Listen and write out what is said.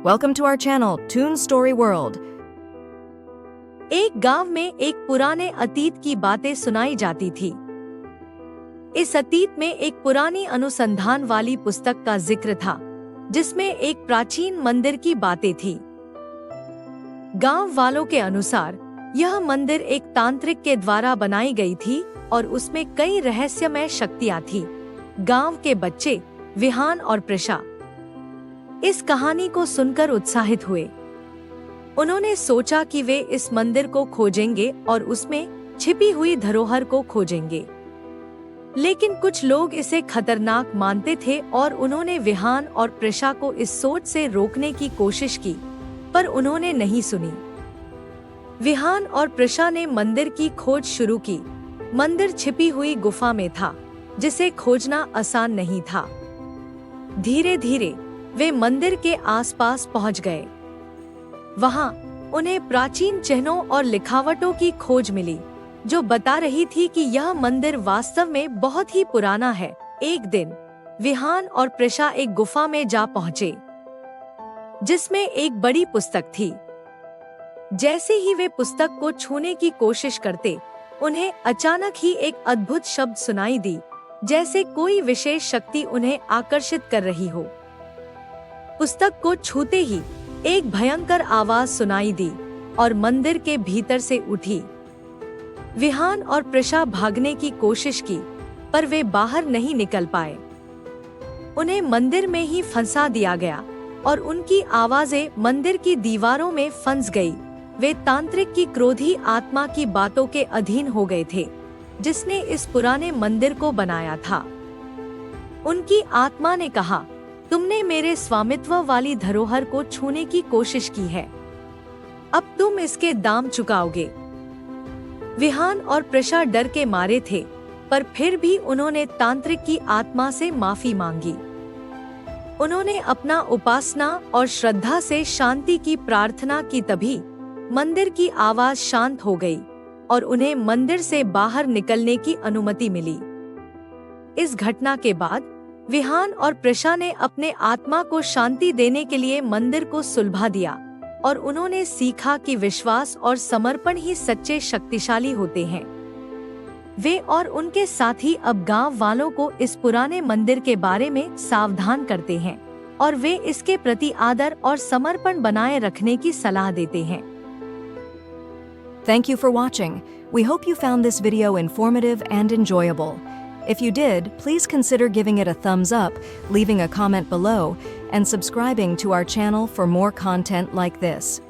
Welcome to our channel, Toon Story World. एक गांव में एक पुराने अतीत की बातें सुनाई जाती थी। इस अतीत में एक पुरानी अनुसंधान वाली पुस्तक का जिक्र था, जिसमें एक प्राचीन मंदिर की बातें थी। गांव वालों के अनुसार यह मंदिर एक तांत्रिक के द्वारा बनाई गई थी और उसमें कई रहस्यमय शक्तियां थी। गांव के बच्चे विहान और प्रशा इस कहानी को सुनकर उत्साहित हुए। उन्होंने सोचा कि वे इस मंदिर को खोजेंगे और उसमें छिपी हुई धरोहर को खोजेंगे। लेकिन कुछ लोग इसे खतरनाक मानते थे और उन्होंने विहान और प्रशा को इस सोच से रोकने की कोशिश की, पर उन्होंने नहीं सुनी। विहान और प्रशा ने मंदिर की खोज शुरू की। मंदिर छिपी हुई गुफा में था, जिसे खोजना आसान नहीं था। धीरे धीरे वे मंदिर के आसपास पहुंच गए। वहां उन्हें प्राचीन चिन्हों और लिखावटों की खोज मिली, जो बता रही थी कि यह मंदिर वास्तव में बहुत ही पुराना है। एक दिन विहान और प्रशा एक गुफा में जा पहुंचे, जिसमें एक बड़ी पुस्तक थी। जैसे ही वे पुस्तक को छूने की कोशिश करते, उन्हें अचानक ही एक अद्भुत शब्द सुनाई दी, जैसे कोई विशेष शक्ति उन्हें आकर्षित कर रही हो। पुस्तक को छूते ही एक भयंकर आवाज सुनाई दी और मंदिर के भीतर से उठी। विहान और प्रशा भागने की कोशिश की, पर वे बाहर नहीं निकल पाए। उन्हें मंदिर में ही फंसा दिया गया और उनकी आवाजें मंदिर की दीवारों में फंस गई। वे तांत्रिक की क्रोधी आत्मा की बातों के अधीन हो गए थे, जिसने इस पुराने मंदिर को बनाया था। उनकी आत्मा ने कहा, तुमने मेरे स्वामित्व वाली धरोहर को छूने की कोशिश की है, अब तुम इसके दाम चुकाओगे। विहान और प्रशा डर के मारे थे, पर फिर भी उन्होंने तांत्रिक की आत्मा से माफी मांगी। उन्होंने अपना उपासना और श्रद्धा से शांति की प्रार्थना की। तभी मंदिर की आवाज शांत हो गई और उन्हें मंदिर से बाहर निकलने की अनुमति मिली। इस घटना के बाद विहान और प्रशा ने अपने आत्मा को शांति देने के लिए मंदिर को सुलभा दिया और उन्होंने सीखा कि विश्वास और समर्पण ही सच्चे शक्तिशाली होते हैं। वे और उनके साथी अब गांव वालों को इस पुराने मंदिर के बारे में सावधान करते हैं और वे इसके प्रति आदर और समर्पण बनाए रखने की सलाह देते हैं। Thank you for watching. We hope you found this video informative and enjoyable. If you did, please consider giving it a thumbs up, leaving a comment below, and subscribing to our channel for more content like this.